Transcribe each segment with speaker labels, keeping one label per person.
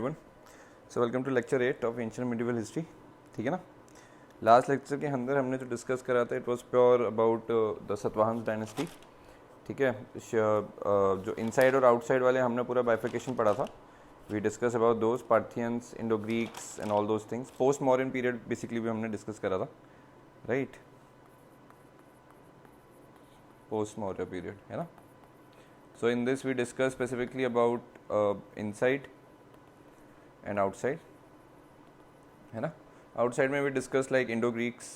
Speaker 1: everyone. So welcome to lecture 8 of ancient medieval history. ठीक है ना. लास्ट लेक्चर के अंदर हमने जो डिस्कस करा था it was pure about the Satavahana dynasty. ठीक है. जो इनसाइड और आउटसाइड वाले हमने पूरा बाइफिकेशन पढ़ा था. We discuss about those Parthians, Indo Greeks and all those things. Post modern period basically भी हमने डिस्कस करा था, राइट. पोस्ट मॉडर्न पीरियड है ना. So in this we discuss specifically about inside and outside, है ना. Outside में we discuss like Indo Greeks,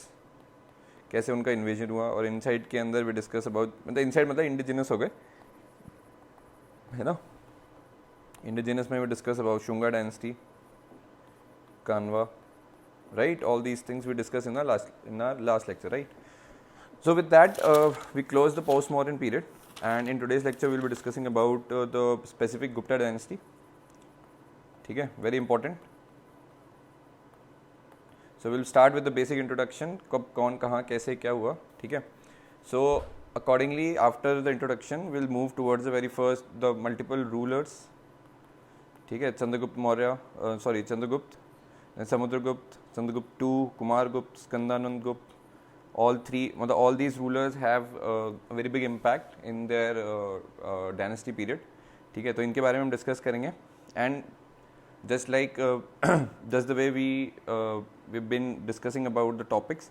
Speaker 1: कैसे उनका इन्वेजन हुआ, और inside के अंदर we discuss about, मतलब inside मतलब indigenous हो गए, है ना. Indigenous में we discuss about Shunga dynasty, Kanva, right. All these things we discuss in our last lecture, right. So with that we close the postmodern period. And in today's lecture we will be discussing about the specific Gupta dynasty. ठीक है, very important. So we will start with the basic introduction. कब, कौन, कहाँ, कैसे, क्या हुआ. ठीक है. So accordingly after the introduction we will move towards the very first, the multiple rulers. ठीक है. चंद्रगुप्त मौर्य, चंद्रगुप्त, समुद्रगुप्त, चंद्रगुप्त II, कुमारगुप्त, स्कंदानंद गुप्त. All three, मतलब all these rulers have a very big impact in their dynasty period. ठीक है. तो इनके बारे में हम डिस्कस करेंगे. And just like just the way we been discussing about the topics,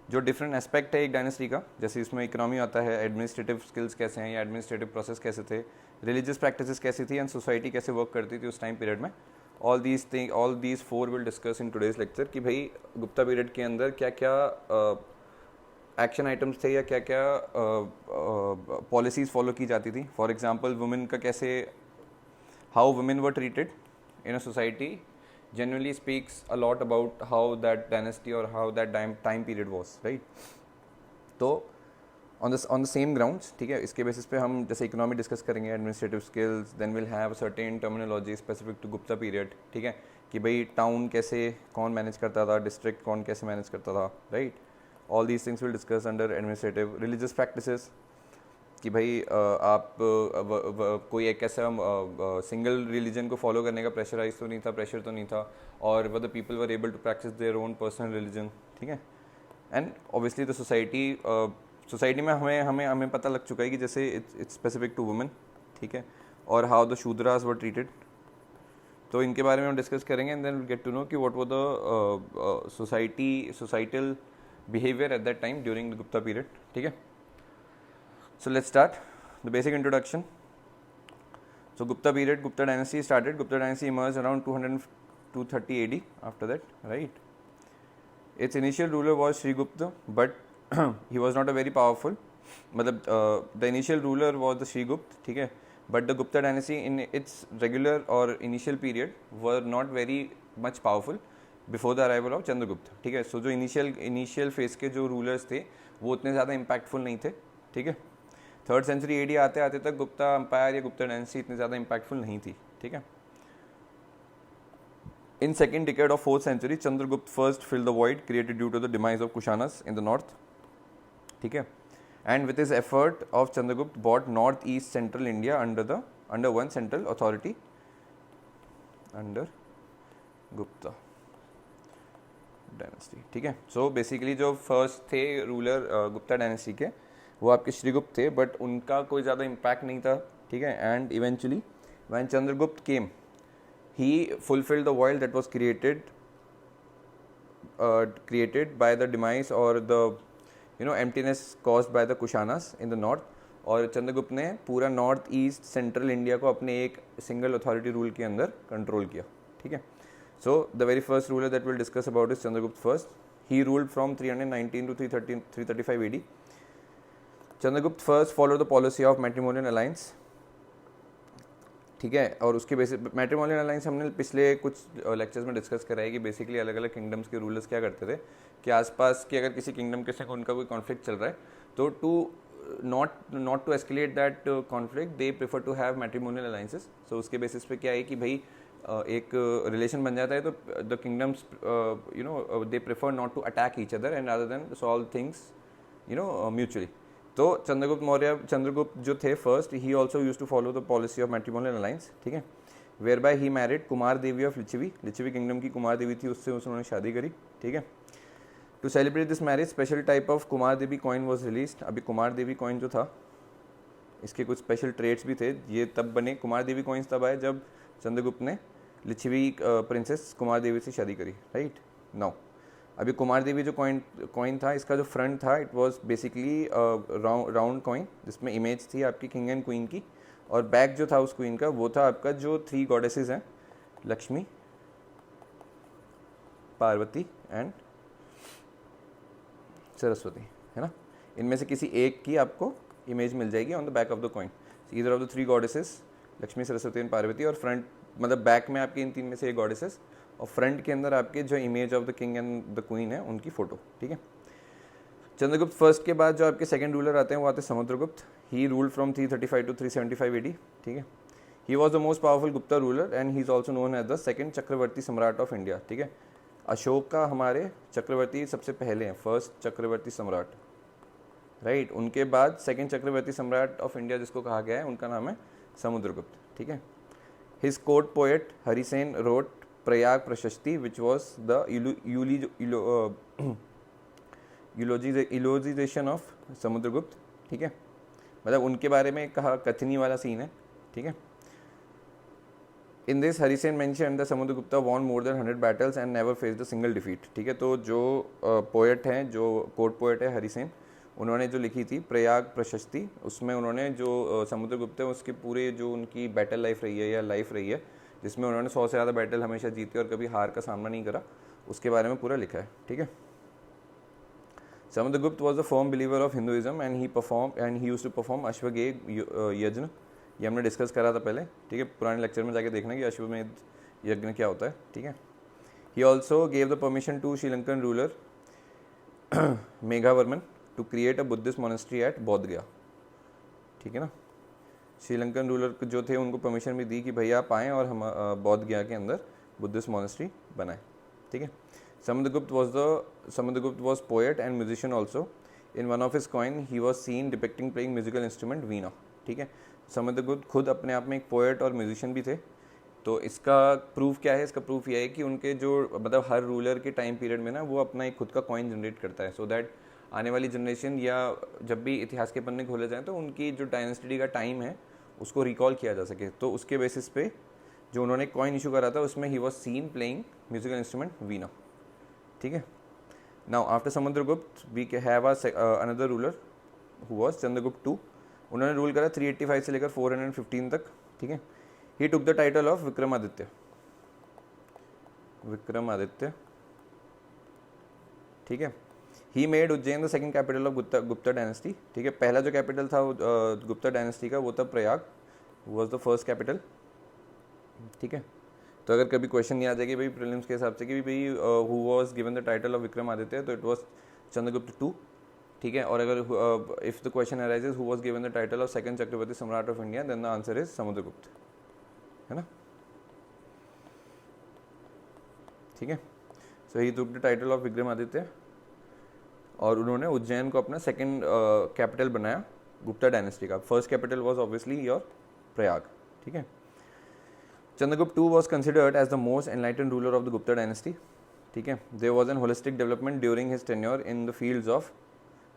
Speaker 1: जो डिफरेंट एस्पेक्ट है एक डायनेस्टी का, जैसे इसमें इकोनॉमी आता है, एडमिनिस्ट्रेटिव स्किल्स कैसे हैं या एडमिनिस्ट्रेटिव प्रोसेस कैसे थे, रिलीजियस प्रैक्टिसेस कैसी थी, एंड सोसाइटी कैसे वर्क करती थी उस टाइम पीरियड में. All these four will discuss in today's lecture कि भाई गुप्ता पीरियड के अंदर क्या क्या एक्शन आइटम्स थे या क्या क्या पॉलिसीज़ फॉलो की जाती थी. फॉर एग्जांपल वुमेन का कैसे, how women were treated in a society generally speaks a lot about how that dynasty और how that time period was, right. तो ऑन द सेम ग्राउंड्स, ठीक है, इसके बेसिस पे हम जैसे इकोनॉमी डिस्कस करेंगे, administrative skills, then will have certain terminology specific to Gupta period. ठीक है, कि भाई टाउन कैसे कौन मैनेज करता था, डिस्ट्रिक्ट कौन कैसे मैनेज करता था, right. All these things will discuss under administrative. Religious practices, कि भाई आप कोई एक ऐसा सिंगल रिलीजन को फॉलो करने का प्रेशराइज तो नहीं था, प्रेशर तो नहीं था, और the people were able to practice their own personal religion. ठीक है. एंड ऑब्वियसली द सोसाइटी में हमें पता लग चुका है कि जैसे इट्स स्पेसिफिक टू वुमेन. ठीक है. और how the Shudras were treated. तो इनके बारे में हम डिस्कस करेंगे. And then get to know कि what were the societal behavior at that time during the Gupta period. ठीक है. So let's start the basic introduction. So Gupta period, Gupta dynasty started. Gupta dynasty emerged around 230 AD. After that, right. Its initial ruler was Shrigupta, but he was not a very powerful. मतलब the initial ruler was the Shrigupta. ठीक है. But the Gupta dynasty in its regular or initial period were not very much powerful before the arrival of Chandragupta. ठीक है. सो जो initial phase के जो rulers थे वो उतने ज़्यादा इम्पैक्टफुल नहीं थे. ठीक है. 3rd सेंचुरी एडी आते आते तक गुप्ता एम्पायर या गुप्ता डायनेस्टी इतनी ज़्यादा इम्पैक्टफुल नहीं थी. ठीक है. In second decade of 4th century Chandragupta first fill the void created due to the demise of Kushanas in the north. ठीक है. And with his effort of Chandragupta bought north east central India under one central authority under Gupta dynasty. ठीक है. So basically जो first थे ruler Gupta dynasty के वो आपके श्रीगुप्त थे, बट उनका कोई ज़्यादा इम्पैक्ट नहीं था. ठीक है. And eventually when Chandragupta came he fulfilled the void that was created by the demise और the emptiness caused by the Kushanas in the north. और चंद्रगुप्त ने पूरा नॉर्थ ईस्ट सेंट्रल इंडिया को अपने एक सिंगल अथॉरिटी रूल के अंदर कंट्रोल किया. ठीक है. So the very first ruler that we'll discuss about is Chandragupta first. He ruled from 319 to 335 AD. Chandragupta first followed the policy of matrimonial alliance. ठीक है. और उसके बेसिस मैट्रिमोनियल अलायंस हमने पिछले कुछ लेक्चर्स में डिस्कस करा है कि बेसिकली अलग अलग किंगडम्स के रूलर्स क्या करते थे कि आसपास की अगर किसी किंगडम के साथ उनका कोई कॉन्फ्लिक्ट चल रहा है तो to not to escalate that conflict they prefer to have matrimonial alliances. So उसके बेसिस पे क्या है कि भाई एक रिलेशन बन जाता है तो the kingdoms they prefer not to attack each other and rather than solve things mutually. तो चंद्रगुप्त जो थे फर्स्ट, ही also use to follow the policy of matrimonial alliance. ठीक है. Whereby he married Kumara Devi of Licchavi, Licchavi kingdom की कुमार देवी थी, उससे उन्होंने शादी करी, ठीक है। To celebrate this marriage special type of Kumara Devi coin was release. अभी कुमार देवी कॉइन जो था इसके कुछ स्पेशल ट्रेड्स भी थे, ये तब बने, कुमार देवी कॉइन्स तब आए जब चंद्रगुप्त ने लिच्छवी प्रिंसेस कुमार देवी से शादी करी, राइट। नाउ अभी कुमार देवी जो कॉइन था, इसका जो फ्रंट था it was basically round coin जिसमें इमेज थी आपकी किंग एंड क्वीन की, और बैक जो था उस क्वीन का वो था आपका जो 3 गॉडेसेस हैं, लक्ष्मी, पार्वती एंड सरस्वती, है ना। इनमें से किसी एक की आपको इमेज मिल जाएगी on the back of the coin, either of the 3 goddesses, Lakshmi, Saraswati and Parvati, और फ्रंट मतलब बैक में आपके इन 3 में से एक गॉडेसेस, और फ्रंट के अंदर आपके जो image of the king and the queen है उनकी फोटो, ठीक है। चंद्रगुप्त फर्स्ट के बाद जो आपके सेकंड रूलर आते हैं वो आते हैं Samudragupta. He ruled from 335 to 375 AD, ठीक है। He was the most powerful Gupta ruler and he is also known as the second Chakravarti Samrat of India, ठीक है। अशोक का हमारे चक्रवर्ती सबसे पहले हैं, फर्स्ट चक्रवर्ती सम्राट, राइट। उनके बाद second Chakravarti Samrat of India जिसको कहा गया है उनका नाम है समुद्रगुप्त, ठीक है। His court poet Harisena wrote Prayag Prashasti which was the eulogisation of Samudragupta, ठीक है। मतलब उनके बारे में कहा, कथनी वाला सीन है, ठीक है। In this Harisena mention the Samudragupta won more than 100 battles and never faced a single defeat, ठीक है। तो जो पोएट हैं, जो कोर्ट पोएट है हरिसेन, उन्होंने जो लिखी थी प्रयाग प्रशस्ति, उसमें उन्होंने जो समुद्रगुप्त है उसके पूरे जो उनकी बैटल लाइफ रही है या लाइफ रही है जिसमें उन्होंने 100 से ज़्यादा बैटल हमेशा जीती और कभी हार का सामना नहीं करा, उसके बारे में पूरा लिखा है, ठीक है। Samudragupta was the firm believer of Hinduism and he used to perform Ashvamedha yajna, ये हमने डिस्कस करा था पहले, ठीक है। पुराने लेक्चर में जाके देखना कि अश्वमेध यज्ञ क्या होता है, ठीक है। He also gave the permission to Sri Lankan ruler Meghavarman to create a Buddhist monastery at Bodh Gaya, ठीक है ना। श्रीलंकन रूलर जो थे उनको परमिशन भी दी कि भैया आप आएँ और हम बोध गया के अंदर बुद्धिस्ट मोनेस्ट्री बनाएं, ठीक है। Samudragupta was poet and musician also. In one of his coin, he was seen depicting playing musical instrument वीणा, ठीक है। समुद्रगुप्त खुद अपने आप में एक पोएट और म्यूजिशियन भी थे। तो इसका प्रूफ क्या है? इसका प्रूफ यह है कि उनके जो मतलब हर रूलर के टाइम पीरियड में ना वो अपना एक खुद का कॉइन जनरेट करता है, सो दैट आने वाली जनरेशन या जब भी इतिहास के पन्ने खोले जाएँ तो उनकी जो डायनेस्टी का टाइम है उसको रिकॉल किया जा सके। तो उसके बेसिस पे जो उन्होंने कॉइन इशू करा था उसमें he was seen playing musical instrument veena, ठीक है। Now after Samudragupta we have another ruler who was Chandragupta II। उन्होंने रूल करा 385 से लेकर 415 तक, ठीक है। He took the title of Vikramaditya, ठीक है। He made Ujjain the second capital of Gupta dynasty, ठीक है। पहला जो कैपिटल था गुप्ता डायनेस्टी का वो था Prayag, was the first capital, ठीक है। तो अगर कभी क्वेश्चन नहीं आ जाएगी भाई प्रीलिम्स के हिसाब से कि भाई who was given the title of Vikramaditya, तो इट वाज चंद्रगुप्त II, ठीक है। और अगर if the question arises who was given the title of second Chakravarti Samrat of India, then the answer is Samudragupta, है ना, ठीक है। So he took the title of Vikramaditya और उन्होंने उज्जैन को अपना सेकंड कैपिटल बनाया गुप्ता डायनेस्टी का। First capital was obviously your Prayag, ठीक है। Chandragupta II was considered as the most enlightened ruler of the Gupta dynasty, ठीक है। There was an holistic development during his tenure in the fields of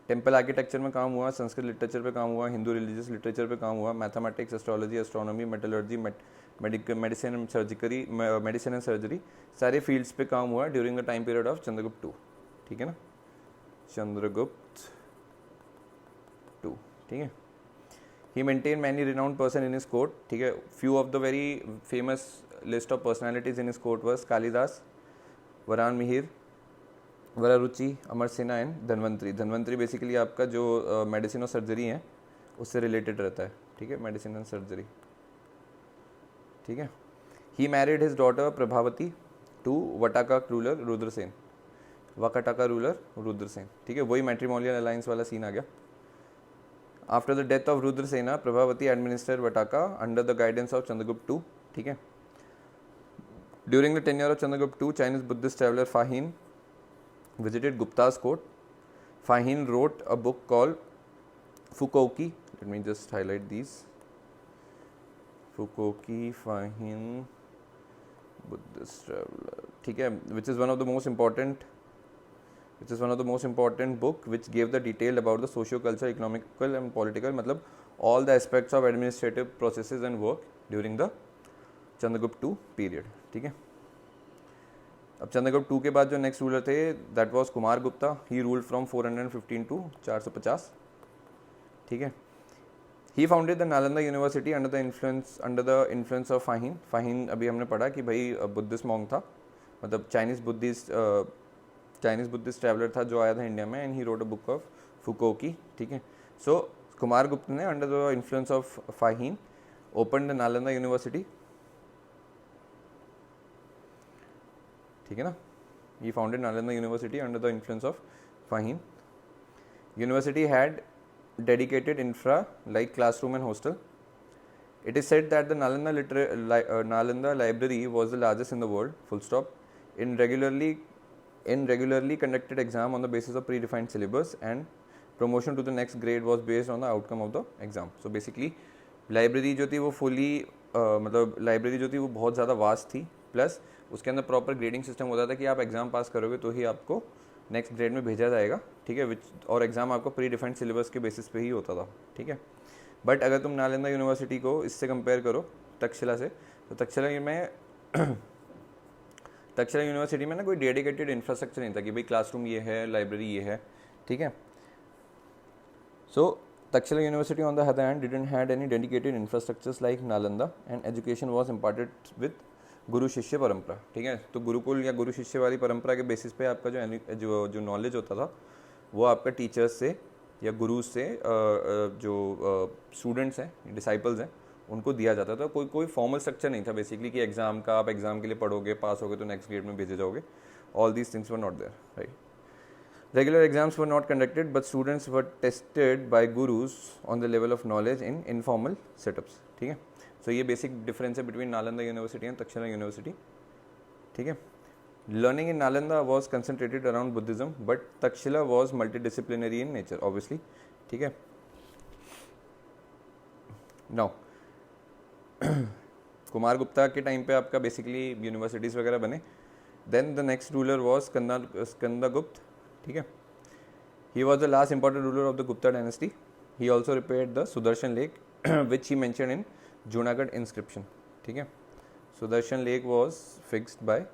Speaker 1: temple architecture में काम हुआ, Sanskrit literature पे काम हुआ, हिंदू रिलीजियस लिटरेचर पे काम हुआ, mathematics, astrology, astronomy, metallurgy, medicine and surgery, सारे फील्ड्स पे काम हुआ during the time period of Chandragupta II, ठीक है ना, चंद्रगुप्त II, ठीक है। He maintained many renowned person in his court, ठीक है। Few of the very famous list of personalities in his court was Kalidas, वरान मिहिर, वरारुचि, अमरसेना एंड धन्वंतरी। धन्वंतरी बेसिकली आपका जो मेडिसिन और सर्जरी है उससे रिलेटेड रहता है, ठीक है, मेडिसिन एंड सर्जरी, ठीक है। He married his daughter Prabhavati to Vataka ruler Rudrasena, Vakataka ruler Rudrasena, ठीक है। वही मैट्रिमोनियल अलायंस वाला सीन आ गया। After the death of Rudrasena, Prabhavati administered Vataka under the guidance of Chandragupta II, ठीक है। During the tenure of Chandragupta II, Chinese Buddhist traveler Fa Hin visited Gupta's court. Fa Hin wrote a book called Fukoki. Let me just highlight these. Fukoki, Fa Hin, Buddhist traveller, ठीक है, which is one of the most important book which gave the detail about the socio-cultural, economical and political, मतलब all the aspects of administrative processes and work during the Chandragupta II period, ठीक है। अब Chandragupta II के बाद जो next ruler थे that was Kumar Gupta, he ruled from 415 to 450, ठीक है। He founded the Nalanda university under the influence of Fahien. Fahien अभी हमने पढ़ा कि भाई बुद्धिस्ट मॉन्क था, मतलब चाइनीज बुद्धिस्ट ट्रैवलर था जो आया था इंडिया में, and he wrote a book of Fokuoki, ठीक है। सो कुमार गुप्त ने under the influence of Fahien open the Nalanda university, ठीक है ना। He founded Nalanda university under the influence of Fahien. University had dedicated infra like classroom and hostel. It is said that the Nalanda library was the largest in the world, full stop. In regularly conducted exam on the basis of predefined syllabus, and promotion to the next grade was based on the outcome of the exam. So basically library जो थी वो fully मतलब library जो थी वो बहुत ज़्यादा vast थी, प्लस उसके अंदर प्रॉपर ग्रेडिंग सिस्टम होता था कि आप एग्ज़ाम पास करोगे तो ही आपको नेक्स्ट ग्रेड में भेजा जाएगा, ठीक है। और एग्ज़ाम आपको प्री डिफाइंड सिलेबस के बेसिस पे ही होता था, ठीक है। बट अगर तुम नालंदा यूनिवर्सिटी को इससे कंपेयर करो तक्षशिला से, तो तक्षशिला यूनिवर्सिटी में ना कोई डेडिकेटेड इंफ्रास्ट्रक्चर नहीं था कि भाई क्लासरूम ये है, लाइब्रेरी ये है, ठीक है। So Takshashila university on the other hand didn't had any dedicated infrastructures like Nalanda, and education was imparted with guru shishya परंपरा, ठीक है। तो गुरुकुल या गुरु शिष्य वाली परंपरा के बेसिस पे आपका जो नॉलेज होता था वो आपका टीचर्स से या गुरु से जो स्टूडेंट्स हैं, डिसाइपल्स हैं, उनको दिया जाता था। कोई फॉर्मल स्ट्रक्चर नहीं था बेसिकली कि एग्जाम का आप एग्जाम के लिए पढ़ोगे, पास होगे तो नेक्स्ट ग्रेड में भेजे जाओगे। All these things were not there, right. Regular exams were not conducted but students were tested by gurus on the level of knowledge in informal setups, ठीक है। सो ये बेसिक डिफरेंस है between Nalanda university and Takshashila university, ठीक है। Learning in Nalanda was concentrated around Buddhism, but Takshashila was multidisciplinary in nature, obviously, ठीक है। Now Kumar Gupta के time पे आपका बेसिकली यूनिवर्सिटीज़ वगैरह बने। Then the next ruler was Skandagupta, ठीक है। He was the last important ruler of the Gupta dynasty. He also repaired the Sudarshan lake which he mention in Junagadh inscription, ठीक है। Sudarshan lake was fixed by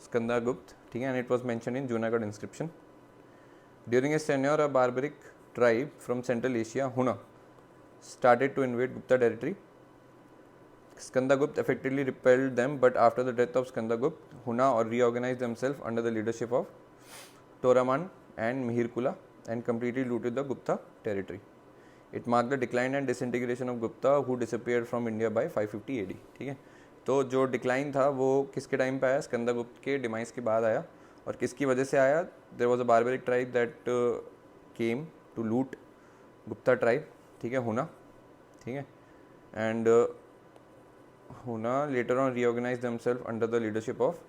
Speaker 1: Skandagupta, ठीक है, and it was mention in Junagadh inscription. During his tenure a barbaric tribe from central Asia, Huna, started to invade Gupta territory. Skandagupt effectively repelled them, but after the death of Skandagupt, Huna reorganized themselves under the leadership of Toraman and Mihirkula and completely looted the Gupta territory. It marked the decline and disintegration of Gupta, who disappeared from India by 550 AD, ठीक है। तो जो decline था वो किसके time पे आया? स्कंदगुप्त के डिमाइस के बाद आया, और किसकी वजह से आया? There was a barbaric tribe that came to loot Gupta tribe, ठीक है, हुना, ठीक है। And Huna later on reorganize themselves under the leadership of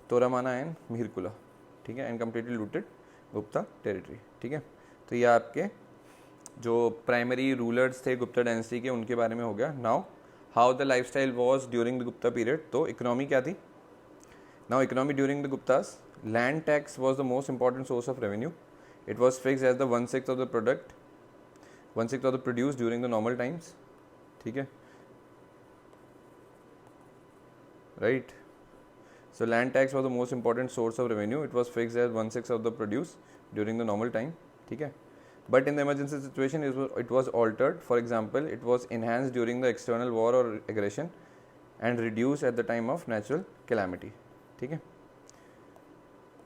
Speaker 1: Toramana and Mihirakula, ठीक है, and completely looted Gupta territory, ठीक है। तो ये आपके जो प्राइमरी रूलर्स थे गुप्ता डायनेस्टी के उनके बारे में हो गया। Now how the life style was during the Gupta period, तो इकोनॉमी क्या थी? Now economy during the Guptas, land tax was the most important source of revenue. It was fixed as the 1/6 of the product, 1/6 of the produce during the normal times, ठीक है, right. So land tax was the most important source of revenue. It was fixed as 1/6 of the produce during the normal time, ठीक है. But in the emergency situation, it was altered. For example, it was enhanced during the external war or aggression and reduced at the time of natural calamity, ठीक है.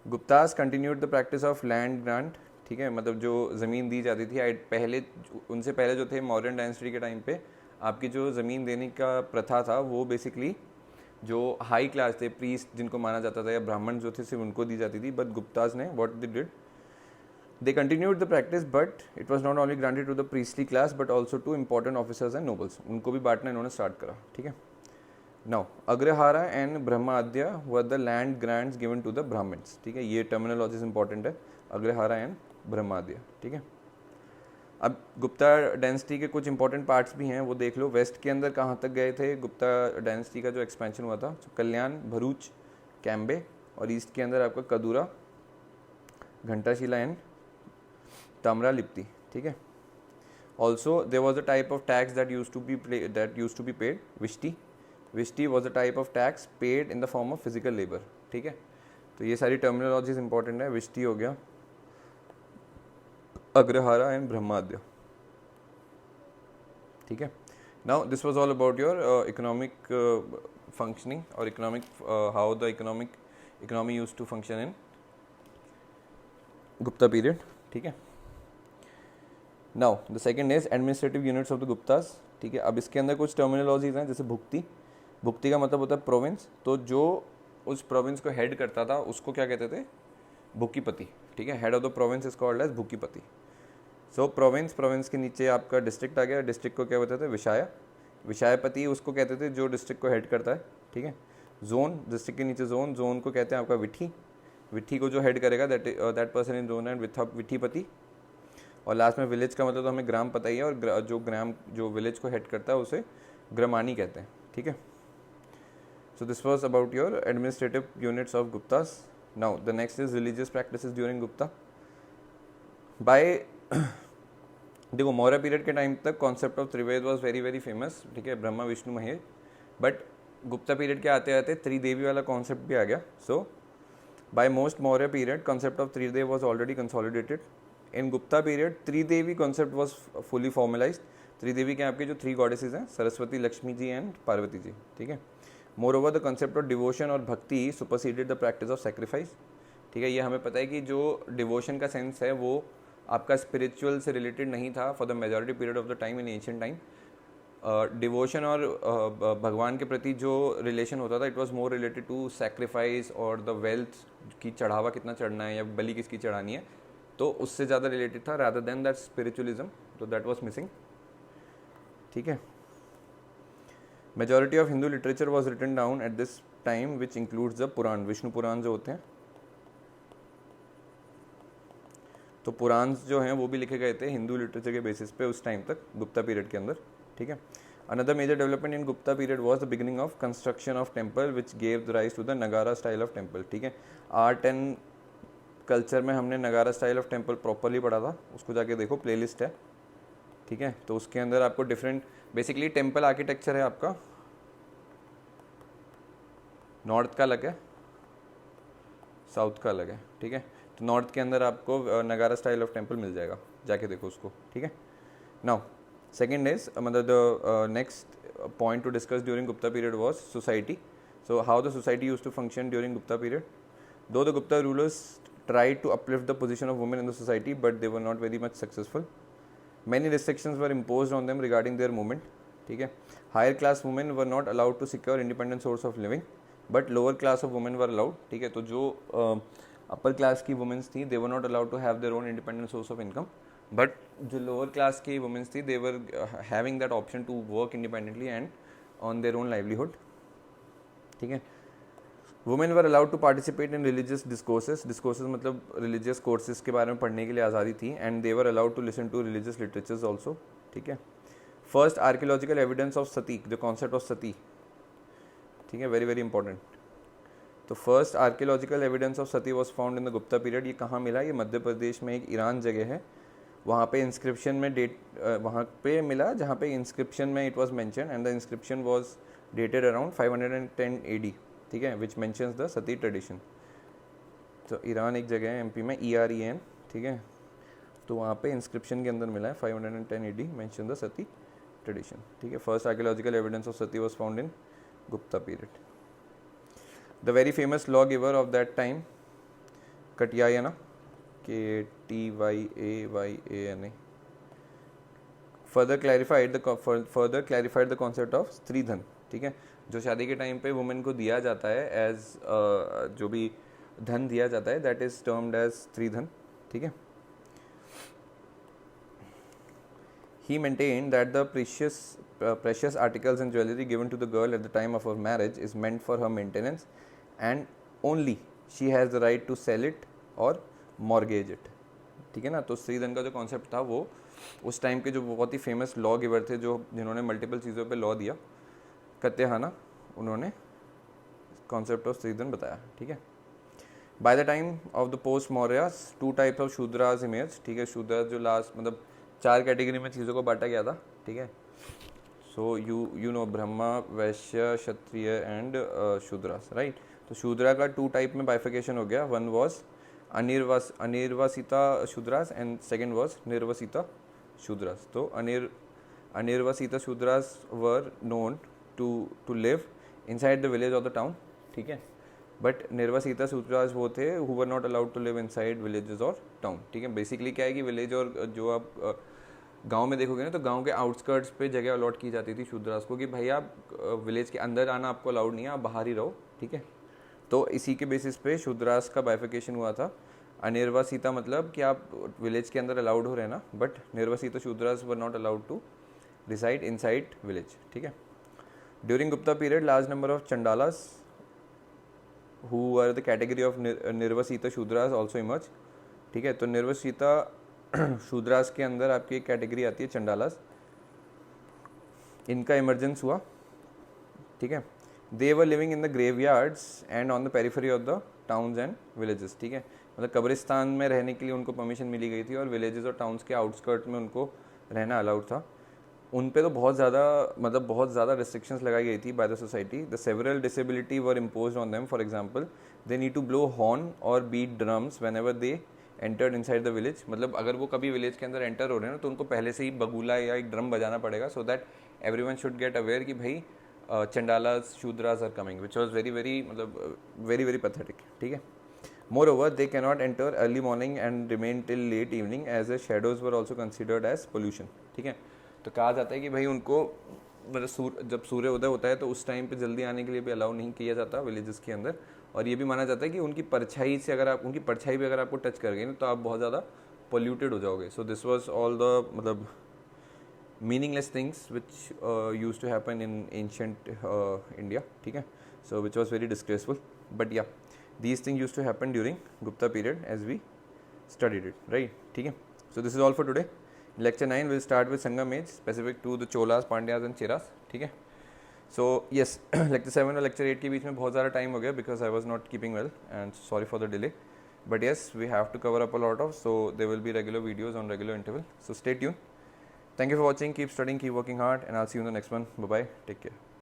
Speaker 1: Guptas continued the practice of land grant, ठीक है, मतलब जो ज़मीन दी जाती थी पहले, उनसे पहले जो थे मौर्यन डायनेस्टी के टाइम पे आपकी जो ज़मीन देने का प्रथा था वो बेसिकली जो हाई क्लास थे, प्रीस्ट जिनको माना जाता था या ब्राह्मण जो थे सिर्फ उनको दी जाती थी. बट गुप्ताज ने what they did, they continued the practice, but it was not only granted to the priestly class but also to important officers and nobles. उनको भी बांटना इन्होंने स्टार्ट करा, ठीक है. Now agrahara and brahmadeya were the land grants given to the Brahmins, ठीक है. ये टर्मिनोलॉजीज इंपॉर्टेंट है, अग्रहारा एंड ब्रह्माद्य, ठीक है. अब गुप्ता डायनेस्टी के कुछ इंपॉर्टेंट पार्ट्स भी हैं, वो देख लो। वेस्ट के अंदर कहाँ तक गए थे गुप्ता डायनेस्टी का जो एक्सपेंशन हुआ था, कल्याण, भरूच, कैम्बे, और ईस्ट के अंदर आपका कदूरा, घंटाशिला एंड ताम्रा लिप्ति, ठीक है। Also there was a type of tax that used to be paid, vishti. Vishti was a type of tax paid in the form of physical labour, ठीक है। तो ये सारी टर्मिनोलॉजीज इंपॉर्टेंट है। विष्टि हो गया, अग्रहारा एंड ब्रह्माद्य, ठीक है। Now this was all about your economic functioning और economic how the economy used to function in Gupta period, ठीक है। Now the second is administrative units of the Guptas, ठीक है। अब इसके अंदर कुछ टर्मिनोलॉजीज हैं, जैसे भुक्ति। भुक्ति का मतलब होता है प्रोविंस, तो जो उस प्रोविंस को हेड करता था उसको क्या कहते थे, भुक्कीपति, ठीक है। Head of the province is called as bhuktipati. So province के नीचे आपका डिस्ट्रिक्ट आ गया, डिस्ट्रिक्ट को क्या बोलते थे, विषाया। विषायपति उसको कहते थे जो डिस्ट्रिक्ट को हेड करता है, ठीक है। जोन, डिस्ट्रिक्ट के नीचे जोन, जोन को कहते हैं आपका विठी। विठी को जो हेड करेगा that person in zone and vithipati. और लास्ट में विलेज का मतलब तो हमें ग्राम पता ही है, और जो विलेज को हेड करता है उसे ग्रामानी कहते हैं, ठीक है। So this was about your administrative units of Guptas. Now the next is religious practices during Gupta. By देखो, मौर्य पीरियड के टाइम तक concept of Trideva was very very famous, ठीक है, ब्रह्मा विष्णु महेश। बट गुप्ता पीरियड के आते आते त्रिदेवी वाला कॉन्सेप्ट भी आ गया। So by most Maurya period concept of Trideva was already consolidated. In Gupta period Tridevi concept was fully formalised. Tridevi के आपके जो 3 गॉडेसेस हैं, सरस्वती, लक्ष्मी जी एंड पार्वती जी, ठीक है। More over the concept of devotion और भक्ति superseded the practice of sacrifice, ठीक है। ये हमें पता है कि जो डिवोशन का सेंस है वो आपका स्पिरिचुअल से रिलेटेड नहीं था for the majority period of the time in ancient time. Devotion और भगवान के प्रति जो रिलेशन होता था, it was more related to sacrifice और द वेल्थ की चढ़ावा कितना चढ़ना है या बलि किसकी चढ़ानी है, तो उससे ज़्यादा रिलेटेड था रादर देन दैट स्पिरिचुअलिज्म, तो दैट वाज मिसिंग, ठीक है। Majority of Hindu literature was written down at this time which includes the Purana, Vishnu Purana जो होते हैं, तो पुराण जो हैं वो भी लिखे गए थे हिंदू लिटरेचर के बेसिस पे उस टाइम तक, गुप्ता पीरियड के अंदर, ठीक है। Another major development in Gupta period was the beginning of construction of temple which gave the rise to the Nagara style of temple, ठीक है। आर्ट एंड कल्चर में हमने नगारा स्टाइल ऑफ टेम्पल प्रॉपरली पढ़ा था, उसको जाके देखो, प्लेलिस्ट है, ठीक है। तो उसके अंदर आपको डिफरेंट बेसिकली टेम्पल आर्किटेक्चर है आपका, नॉर्थ का अलग है, साउथ का अलग है, ठीक है। तो नॉर्थ के अंदर आपको नगारा स्टाइल ऑफ टेम्पल मिल जाएगा, जाके देखो उसको, ठीक है। नाउ सेकेंड इज मतलब the next point to discuss during Gupta period was society. So how the society used to function during Gupta period. Though the Gupta rulers tried to uplift the position of women in the society, but they were not very much successful. Many restrictions were imposed on them regarding their movement, ठीक है। Higher class women were not allowed to secure independent source of living, but lower class of women were allowed, ठीक है। तो जो upper class की women's थी, they were not allowed to have their own independent source of income, but जो lower class की women's थी, they were having that option to work independently and on their own livelihood, ठीक है। Women were allowed to participate in religious discourses, discourses मतलब religious courses के बारे में पढ़ने के लिए आज़ादी थी, and they were allowed to listen to religious literatures also, ठीक है। First archaeological evidence of sati, the concept of sati, ठीक है, वेरी वेरी इंपॉर्टेंट। तो first archaeological evidence of sati was found in the Gupta period. ये कहाँ मिला, ये मध्य प्रदेश में एक ईरान जगह है, वहाँ पे इंस्क्रिप्शन में डेट वहाँ पे मिला, जहाँ पे इंस्क्रिप्शन में it was mention, and the inscription was dated around 510 AD, ठीक है, विच मैंशंस द सती ट्रेडिशन। तो ईरान एक जगह है एमपी में, EREN, ठीक है। तो वहाँ पे इंस्क्रिप्शन के अंदर मिला है 510 AD mention the sati tradition, ठीक है। First archaeological evidence of sati was found in Gupta period. The very famous law giver of that time, Katyayana, KTYAYANA, further clarified the concept of stridhan, ठीक है। जो शादी के टाइम पे वुमेन को दिया जाता है एज जो भी धन दिया जाता है, दैट इज टर्म्ड एज स्त्रीधन, ठीक है। He maintained that the precious articles and jewelry given to the girl at the time of her marriage is meant for her maintenance and only she has the right to sell it or mortgage it, ठीक है ना। तो स्त्रीधन का जो concept था वो उस time के जो बहुत ही फेमस लॉ गिवर थे, जो जिन्होंने मल्टीपल चीज़ों पे लॉ दिया, कत्याहाना, उन्होंने कॉन्सेप्ट ऑफ स्त्रीधन बताया, ठीक है। By the time of the post Mauryas 2 types of Shudras image, ठीक है। शूद्र जो लास्ट मतलब 4 कैटेगरी में चीज़ों को बांटा गया था, ठीक है। So you know Brahma, Vysya, Kshatriya and Shudras, right. तो शूद्रा का 2 टाइप में बाइफिकेशन हो गया। One was anirvasita Shudras and second was nirvasita Shudras. तो anirvasita Shudras were known to live inside the village of the town, ठीक है। बट निर्वासिता शूद्रास वो थे who were not allowed to live inside villages और टाउन, ठीक है। बेसिकली क्या है कि विलेज और जो आप गांव में देखोगे ना, तो गांव के आउटस्कर्ट्स पे जगह अलॉट की जाती थी शूद्रास को कि भाई आप विलेज के अंदर आना आपको अलाउड नहीं है, आप बाहर ही रहो, ठीक है। तो इसी के बेसिस पे शूद्रास का बाइफिकेशन हुआ था। अनिर्वासिता मतलब कि आप विलेज के अंदर अलाउड हो रहना, but nirvasita Shudras were not allowed to reside inside village, ठीक है। During Gupta period large number of Chandalas who were the category of nirvasita Shudras also emerge, ठीक है। तो निर्वसिता शूद्रास के अंदर आपकी एक कैटेगरी आती है चंडालास, इनका इमरजेंस हुआ, ठीक है। They were living in the graveyards and on the periphery of the towns and villages, ठीक है। मतलब कब्रिस्तान में रहने के लिए उनको परमिशन मिली गई थी और विलेजेस और टाउन्स के आउटस्कर्ट में उनको रहना अलाउड था। उन पे तो बहुत ज़्यादा रिस्ट्रिक्शंस लगाई गई थी by the society. The several disability were imposed on them. For example they need to blow horn और beat drums whenever they entered inside the village. मतलब अगर वो कभी विलेज के अंदर एंटर हो रहे हैं ना, तो उनको पहले से ही बगुला या एक ड्रम बजाना पड़ेगा, so that everyone should get aware कि भाई Chandalas Shudras are coming, which was very pathetic, ठीक है। Moreover, they cannot enter early morning and remain till late evening as the shadows were also considered as pollution, ठीक है। तो कहा जाता है कि भाई उनको मतलब जब सूर्य उदय होता है तो उस टाइम पे जल्दी आने के लिए भी अलाउ नहीं किया जाता विलेजेस के अंदर। और ये भी माना जाता है कि उनकी परछाई भी अगर आपको टच कर गई ना, तो आप बहुत ज़्यादा पोल्यूटेड हो जाओगे। So this was all the मतलब meaningless things which use to happen in ancient India, ठीक है। So which was very disgraceful, but yeah these things used to happen during Gupta period as we studied it, right, ठीक है। So this is all for today. Lecture 9 will start with Sangam age specific to the Cholas, Pandyas and Cheras, ठीक है। So yes, lecture 7 और lecture 8 के बीच में बहुत ज़्यादा time हो गया because I was not keeping well and sorry for the delay, but yes, we have to cover up a lot of, so there will be regular videos on regular interval, so stay tuned. Thank you for watching, keep studying, keep working hard, and I'll see you in the next one. Bye bye, take care.